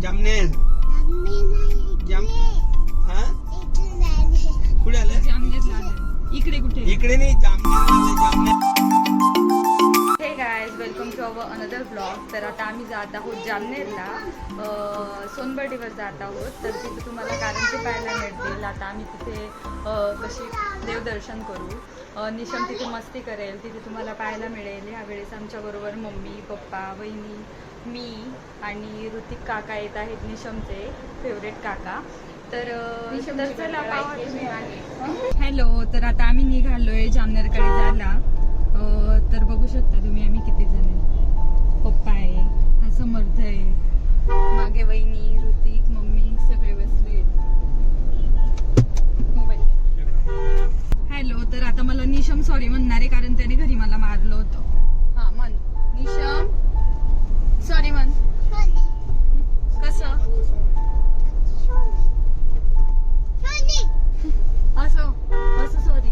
जामनेर कुठे आलं? इकडे कुठे? इकडे नाही, Jamner. Hey guys, welcome to our another blog. तर आता आम्ही जात आहोत जामनेरला, सोनबर्डीवर जात आहोत. तर तिथे तुम्हाला कारंजे पाहायला मिळतील. आता आम्ही तिथे कशी देवदर्शन करू. निशम तिथे मस्ती करेल, तिथे तुम्हाला पाहायला मिळेल. ह्यावेळेस आमच्याबरोबर मम्मी, पप्पा, वहिनी, मी आणि ऋतिक काका येत आहेत, निशमचे फेवरेट काका. तर चला हॅलो. तर आता आम्ही निघालोय जामनेरकडे जायला. तर बघू शकता तुम्ही आम्ही किती जण आहे. पप्पा आहे, हा समर्थ आहे, मागे वहिनी, ऋतिक, मम्मी सगळे बसले. हॅलो. तर आता मला निशम सॉरी म्हणणार आहे, कारण त्याने घरी मला मारलं होतं. हा म्हण निशम, सॉरी म्हण. कसं असं असं सॉरी.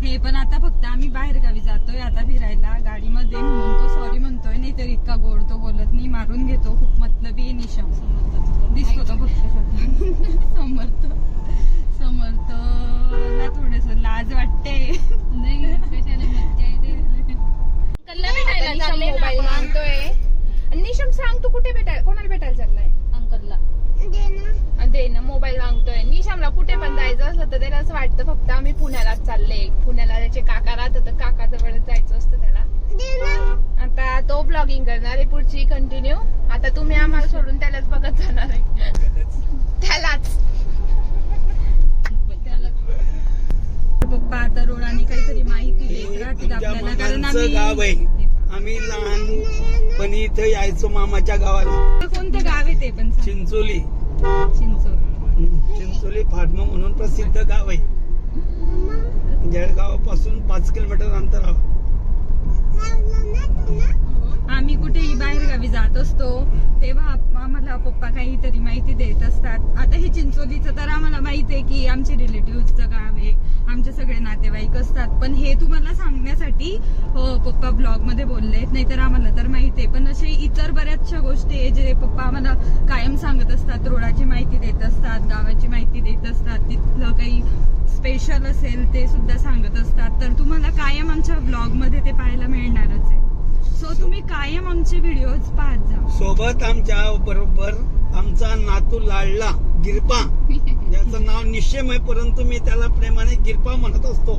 हे पण आता फक्त आम्ही बाहेर गावी जातोय आता फिरायला गाडीमध्ये, म्हणून तो सॉरी म्हणतोय. नाही तर इतका गोड तो बोलत नाही, मारून घेतो. खूप मतलबी आहे निशम. दिसतो तो फक्त समर्थ ना थोडस लाज वाटते. नाही कशाने मज्जा येते. अंकलला भेटायला चालले, मोबाईल मागतोय. निशम सांग तू कुठे कोणाला भेटायला चाललाय? अंकलला दे ना, मोबाईल मागतोय. निशमला कुठे पण जायचं असलं तर त्याला असं वाटतं फक्त आम्ही पुण्यालाच चालले. पुण्याला त्याचे काका राहतात, तर काकाजवळच जायचं असतं त्याला. आता तो ब्लॉगिंग करणार आहे पुढची कंटिन्यू. आता तुम्ही आम्हाला सोडून त्यालाच बघत जाणार आहे. त्यालाच पप्पा आता रोडाने काहीतरी माहिती देत राहतील आपल्याला, कारण आम्ही लहानपणी इथं यायचो मामाच्या गावाला. कोणतं गाव आहे ते पण? चिंचोली. चिंचोली फार्म म्हणून प्रसिद्ध गाव आहे. जळगावापासून 5 किलोमीटर अंतरावर. आम्ही कुठेही बाहेर गावी जात असतो तेव्हा आम्हाला पप्पा काहीतरी माहिती देत असतात. आता हे चिंचोलीचं तर आम्हाला माहित आहे की आमचे रिलेटिव्हचं गाव आहे, आमचे सगळे नातेवाईक असतात. पण हे तुम्हाला सांगण्यासाठी पप्पा ब्लॉग मध्ये बोलले, नाहीतर आम्हाला तर माहिती आहे. पण असे इतर बऱ्याचशा गोष्टी आहे जे पप्पा आम्हाला कायम सांगत असतात. रोडाची माहिती देत असतात, गावाची माहिती देत असतात, तिथलं काही स्पेशल असेल ते सुद्धा सांगत असतात. तर तुम्हाला कायम आमच्या ब्लॉग मध्ये ते पाहायला मिळणारच आहे. सो तुम्ही कायम आमचे व्हिडिओज पाहत जा. सोबत आमच्या बरोबर आमचा नातू लाडला गिरपा, ज्याचं नाव निश्चय आहे, परंतु मी त्याला प्रेमाने गिरपा म्हणत असतो.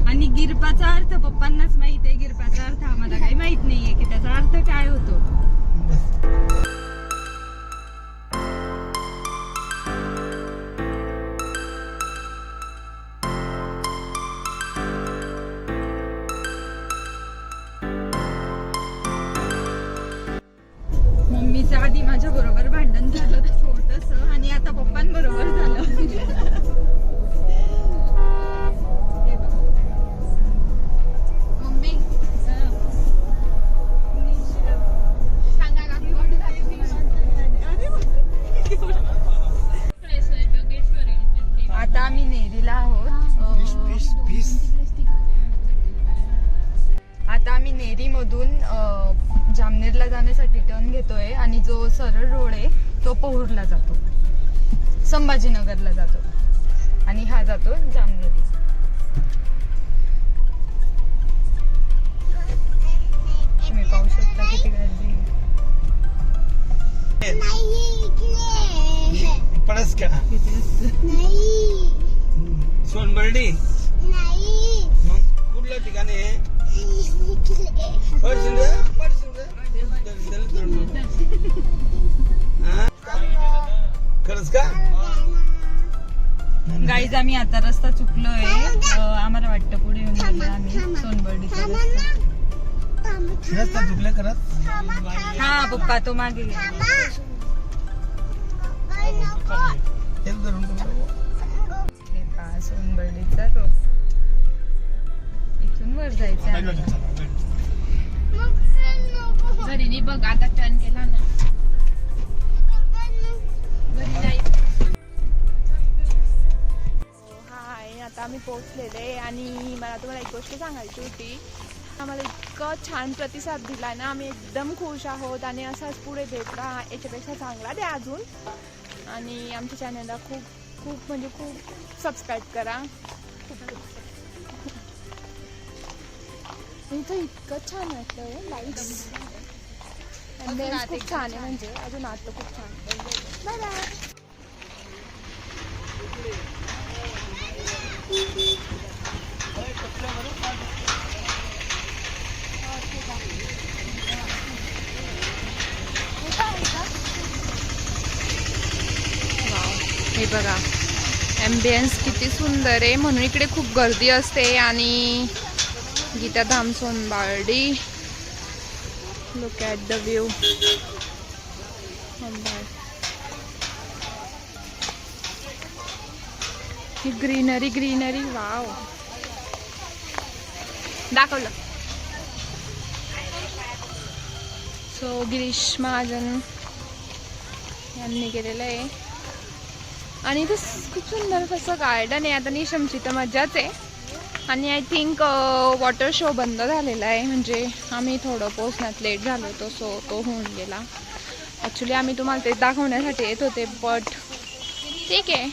आणि गिरपाचा अर्थ पप्पांनाच माहित आहे. गिरपाचा अर्थ आम्हाला काही माहित नाहीये की त्याचा अर्थ काय होतो. मम्मीचं आधी माझ्या बरोबर भांडण झालं छोटस, आणि आता पप्पांबरोबर झालं. मम्मी आता आम्ही नेरीला आहोत. आता आम्ही नेरी मधून जामनेरला जाण्यासाठी टर्न घेतोय, आणि जो सरळ रोड आहे तो पहुरला जातो, संभाजीनगरला जातो, आणि हा जातो जामनेरला. तुम्ही पाहू शकता किती गर्दी. पळस का सोनबर्डी मग कुठल्या ठिकाणी आहे? खरंच का? गाईज आम्ही आता रस्ता चुकलोय. आम्हाला वाटतं पुढे येऊन गेलो आम्ही सोनबर्डीचा रस्ता चुकले खरंच. हा पप्पा तो मागे सोनबर्डीचा रोड. इथून वर जायचं घरी. बघ आता टर्न केला ना, घरी जायचं. हाय, आता आम्ही पोहोचलेले, आणि मला तुम्हाला एक गोष्ट सांगायची होती. आम्हाला इतकं छान प्रतिसाद दिला ना, आम्ही एकदम खुश आहोत आणि असाच पुढे देत राहा, याच्यापेक्षा चांगला द्या अजून. आणि आमच्या चॅनलला खूप खूप म्हणजे खूप सबस्क्राईब करा. इथं इतकं छान वाटतं, लाईट्स खूप छान आहे, म्हणजे अजून आत खूप छान. Bye bye. हे बघा ॲम्बियन्स किती सुंदर आहे, म्हणून इकडे खूप गर्दी असते. आणि Geetadham Sonbardi, look at the view. ही ग्रीनरी ग्रीनरी, वाव. दाखवलं. सो गिरीश महाजन यांनी केलेलं आहे. आणि इथे खूप सुंदर कसं गार्डन आहे. आता निशमची तर मजाच आहे. आणि आय थिंक वॉटर शो बंद झालेला आहे, म्हणजे आम्ही थोडं पोहोचण्यात लेट झालो होतो, सो तो होऊन गेला. ॲक्च्युली आम्ही तुम्हाला ते दाखवण्यासाठी येत होते, बट ठीक आहे.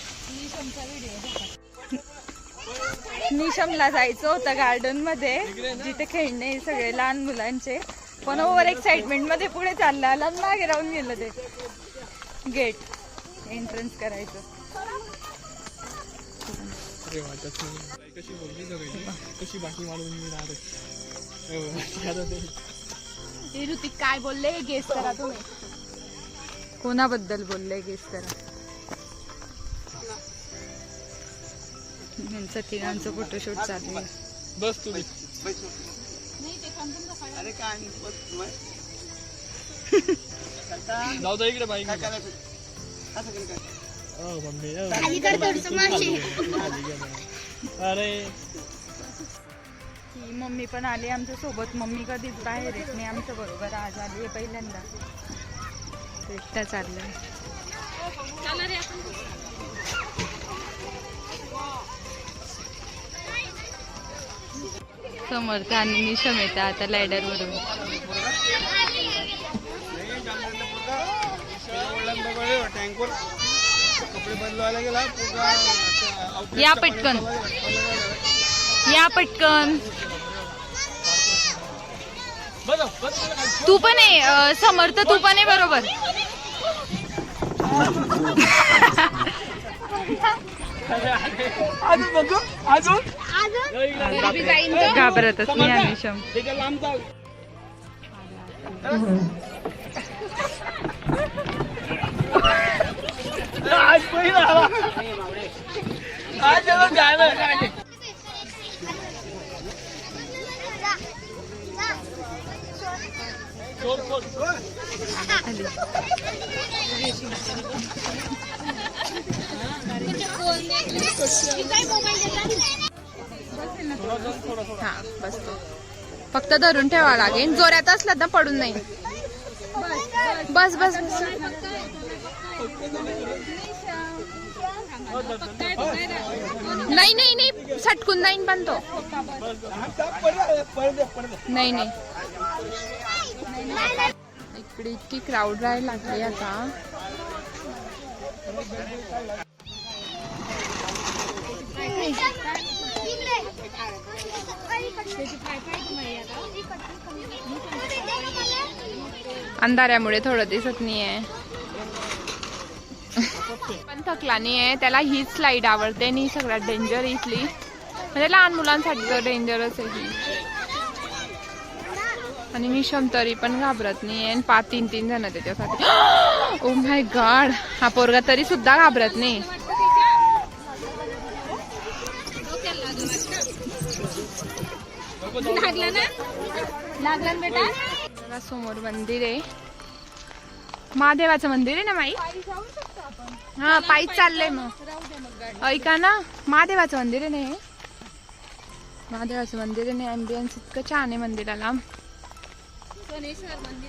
निशमला जायचं होतं गार्डन मध्ये, जिथे खेळणे सगळे लहान मुलांचे, पण ओव्हर एक्साइटमेंट मध्ये पुढे चाललं आला आणि मागे राहून गेलं ते गेट एंट्रन्स करायचं. ऋतिक काय बोलले गेस करा तुम्ही. कोणाबद्दल बोलले गेस करा. यांचं तिघांचं फोटोशूट चालू आहे. बस तुम्ही जाऊ जा इकडे बाईक. अरे ही मम्मी पण आली आमच्या सोबत. मम्मी कधीच बाहेर येत नाही आमच्या बरोबर, आज आली आहे पहिल्यांदा. एकटा चाललंय. समर्थ आणि निशम येतं आता लॅडर वरून. या पटकन, या पटकन. तू पण आहे समर्थ, तू पण आहे बरोबर. घाबरतच नाही निशम. हा बसतो. फक्त धरून ठेवा लागेल, जोरात असला तर पडून नाही. बस बस बस. नाही नाही नाही, सटकून नाही पण तो. नाही नाही, इकडे इतकी क्राऊड राहायला लागली आता. अंधाऱ्यामुळे थोडं दिसत नाहीये. पण थकला नाहीये, त्याला हीच स्लाईड आवडते आणि सगळ्यात डेंजर इथली, म्हणजे लहान मुलांसाठी तर डेंजरच आहे ही. आणि निशम तरी पण घाबरत नाहीये, आणि 3 जण त्याच्यासाठी. ओ माय गॉड, हा पोरगा तरी सुद्धा घाबरत नाही. लागला बेटा. समोर मंदिर आहे, महादेवाचं मंदिर आहे ना माई. हा पायीच चाललंय. मग ऐका ना, महादेवाचं मंदिर आहे ना हे. महादेवाचं मंदिर आहे ना. ॲम्बियन्स इतकं छान आहे मंदिराला,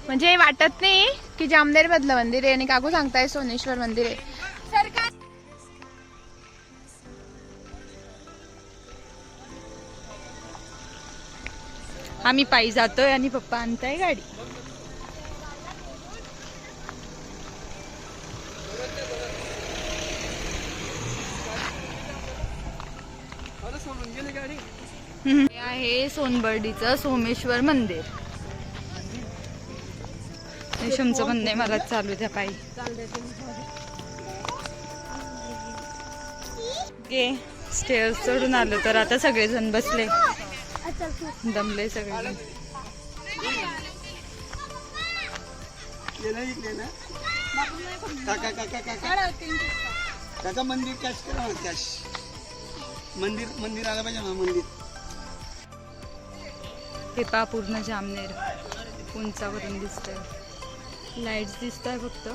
म्हणजे वाटत नाही की जामनेर मधलं मंदिर आहे. आणि काकू सांगताय सोनेश्वर मंदिर आहे. आम्ही पायी जातोय आणि पप्पा आणताय गाडी. हे आहे सोनबर्डीचं सोमेश्वर मंदिर. रेशमचं म्हणणे मला चालू द्या पायी. स्टेअर्स चढून आलो तर आता सगळेजण बसले, दमले सगळेजण. काका मंदिर कॅश करा ना, कॅश मंदिर आलं पाहिजे ना मंदिर. हे पा पूर्ण जामनेर उंचावरून दिसतंय. लाईट्स दिसत आहे फक्त.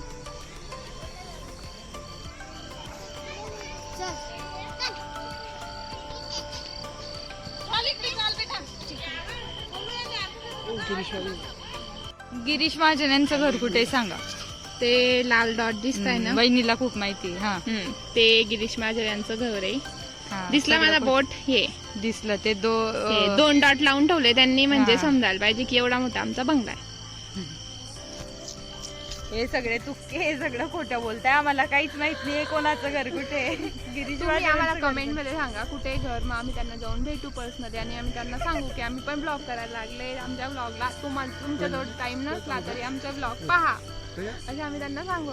गिरीश महाजन यांचं घर कुठे सांगा. ते लाल डॉट दिसत आहे ना, बहिणीला खूप माहिती. हा ते गिरीश महाजन यांचं घर आहे. हा, दिसलं सगळं माझा पण बोट. हे दिसलं ते हे 2 डॉट लावून ठेवले त्यांनी, म्हणजे हा. समजायला पाहिजे की एवढा मोठा आमचा बंगला आहे. हे सगळे तुक्के, हे सगळं खोटं बोलताय. आम्हाला काहीच माहित नाही कोणाचं घर कुठे आहे. गिरीश तुम्ही आम्हाला महाजनांचं घर कमेंट मध्ये सांगा कुठे घर, मग आम्ही त्यांना जाऊन भेटू पर्सनली आणि आम्ही त्यांना सांगू की आम्ही पण ब्लॉग करायला लागले. आमच्या ब्लॉगला तुम्हाला तुमच्याजवळ टाइम नसला तरी आमचा ब्लॉग पहा, असे आम्ही त्यांना सांगू.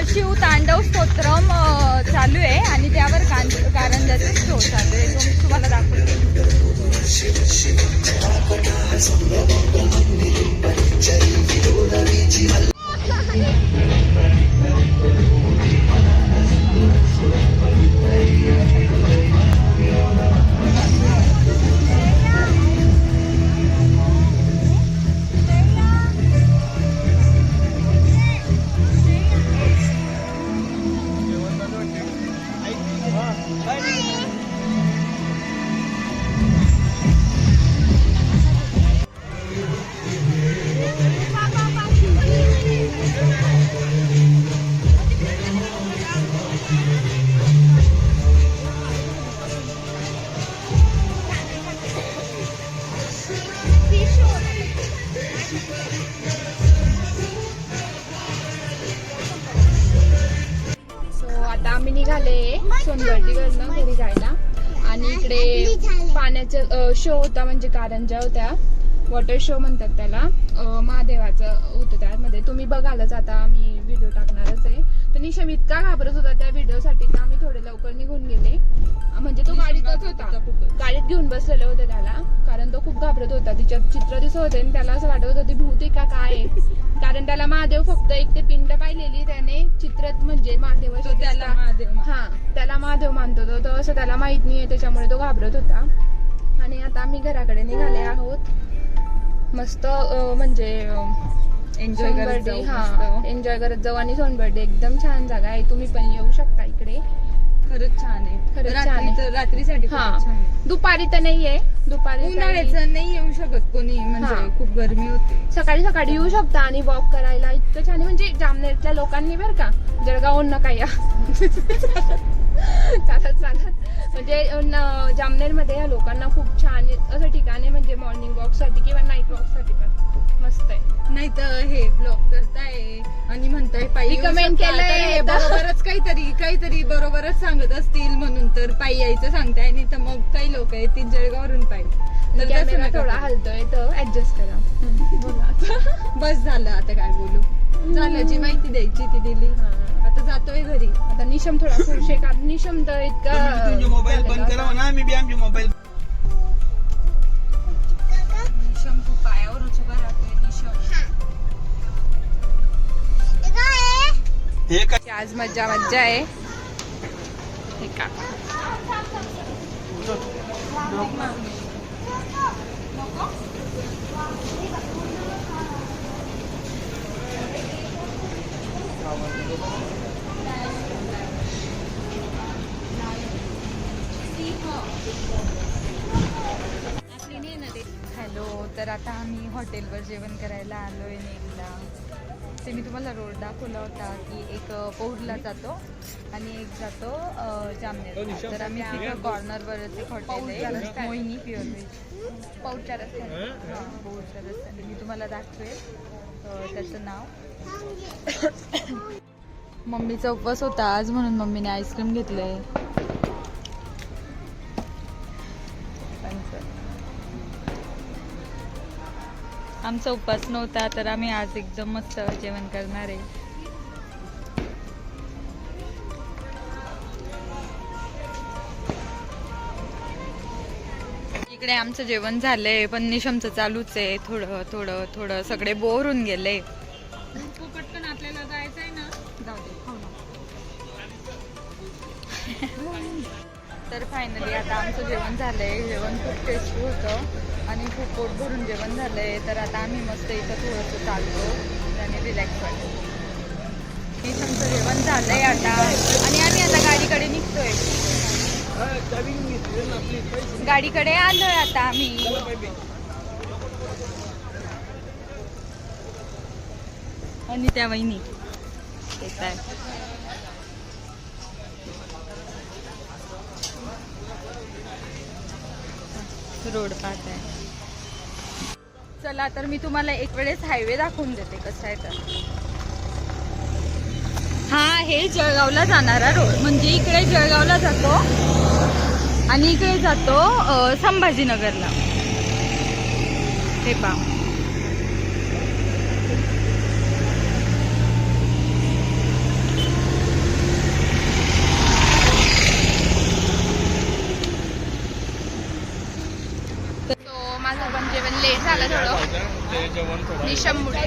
शिव तांडव स्तोत्रम चालू आहे आणि त्यावर कारंजाचा शो चालू आहे. तो मी तुम्हाला दाखवते. आता आम्ही निघाले सोनबर्डीवरनं घरी जायला आणि इकडे पाण्याचा शो होता, म्हणजे कारंजा होत्या. वॉटर शो म्हणतात त्याला. महादेवाचं होतं त्यामध्ये. तुम्ही बघालच, आता आम्ही व्हिडिओ टाकणारच आहे. तर निशम इतका घाबरत होता त्या व्हिडिओसाठी तर आम्ही थोडे लवकर निघून गेले. म्हणजे तो गाडीतच होता, गाडीत घेऊन बसलेले होते त्याला, कारण तो खूप घाबरत होता. तिच्यात चित्र दिसत होते आणि त्याला असं वाटत होते भूत आहे का काय आहे. कारण त्याला महादेव फक्त एक ते पिंड पाहिलेली त्याने चित्रात, म्हणजे महादेव त्याला महादेव हा त्याला महादेव मानतो तो असं त्याला माहित नाहीये, त्याच्यामुळे तो घाबरत होता. आणि आता आम्ही घराकडे निघाले आहोत. मस्त म्हणजे एन्जॉय करत जाऊ. हा एन्जॉय करत जाऊ. आणि सोनबर्डी एकदम छान जागा आहे, तुम्ही पण येऊ शकता इकडे. खरंच छान आहे. खरंच छान आहे. रात्रीसाठी हा खूपच छान आहे. दुपारी तर नाहीये, दुपारी उन्हाळ्याचं नाही येऊ शकत कोणी, हा. म्हणजे खूप गरमी होते. सकाळी सकाळी येऊ शकता आणि वॉक करायला इतकं छान आहे. म्हणजे जामनेरच्या लोकांनी बरं का, जळगावहून नका या. चालत म्हणजे जामनेरमध्ये या लोकांना खूप छान असं ठिकाण आहे, म्हणजे मॉर्निंग वॉक साठी किंवा नाईट वॉक साठी पण मस्त आहे. नाही तर हे ब्लॉग करताय आणि म्हणताय पायी येऊ Recommend शकता. केलंय. तर हे बरोबरच काहीतरी बरोबरच सांगत असतील म्हणून तर पायी यायचं सांगताय. नाही तर मग काही लोक येतील जळगावरून पायी. तर तसं कॅमेरा नका थोडा करू. हलतोय तर ऍडजस्ट करा. बोला. बस झालं, आता काय बोलू. झालं, जी माहिती द्यायची ती दिली. आता जातोय घरी. आता निशम थोडा खुश आहे, कारण निशम तर तुम्ही तुमचे मोबाईल बंद करा इतका म्हणा, आम्ही बी आमचे मोबाईल. निशम तू पायावर उभा राहतोय. निशम हे काय आज मज्जा आहे. हे का हॅलो. तर आता आम्ही हॉटेलवर जेवण करायला आलोय नेरीला. ते मी तुम्हाला रोड दाखवला होता की एक पौडला जातो आणि एक जातो जामनेर. तर आम्ही तिथं कॉर्नरवरच एक हॉटेल आहे मोहिनी प्युअर व्हेज. पौडच्या रस्त्याने. हां पौडच्या रस्त्याने मी तुम्हाला दाखवेल त्याचं नाव. मम्मीचा उपवास होता आज म्हणून मम्मीने आईस्क्रीम घेतलंय. आमचा उपवास नव्हता तर आम्ही आज एकदम मस्त जेवण करणार आहे. इकडे आमचं जेवण झालंय पण निशमचं चालूच आहे. थोडं थोडं थोडं सगळे बोर होऊन गेले. पटकन आपल्याला जायचंय ना. जाऊ दे खाऊ ना. तर फायनली आता आमचं जेवण झालंय. जेवण खूप टेस्टी होतं आणि खूप पोट भरून जेवण झालंय. तर आता आम्ही मस्त इथं थोडंसं चालतो आणि रिलॅक्स वाटतो. निशमचं जेवण झालंय आता आणि आम्ही आता गाडीकडे निघतोय. गाडीकडे आलोय आता आम्ही. आणि त्या वहिनी येत आहे. रोड पाहत आहे. चला तर मी तुम्हाला एक वेळेस हायवे दाखवून देते कसं आहे तर. हा हे जळगावला जाणारा रोड म्हणजे इकडे जळगावला जातो आणि इकडे जातो संभाजीनगरला. हे पहा. माझं पण जेवण लेट झालं थोडं निशममुळे.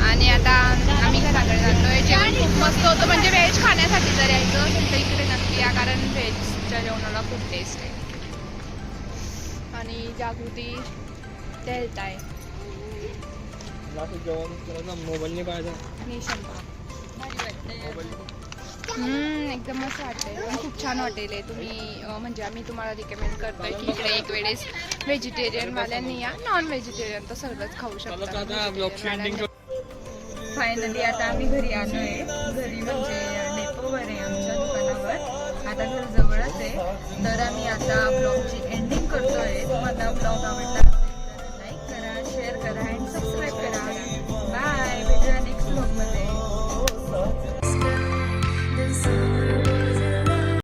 आणि आता आम्ही घराकडे जातोय. जेवण खूप मस्त होतं म्हणजे व्हेज खाण्यासाठी जर यायचं असेल तर इकडे नक्की या कारण व्हेजच्या जेवणाला खूप टेस्ट आहे. आणि जागृती ते हेल्थ आहे. निशम एकदम मस्त वाटतंय. पण खूप छान हॉटेल आहे. तुम्ही म्हणजे आम्ही तुम्हाला रिकमेंड करतोय की इकडे एक वेळेस व्हेजिटेरियन वाल्यांनी या. नॉन व्हेजिटेरियन तर सगळंच खाऊ शकता. फायनली आता आम्ही घरी आलोय. घरी म्हणजे डेपोवर आहे आमच्या दुकानावर. आता घर जवळच आहे तर आम्ही आता ब्लॉगची एंडिंग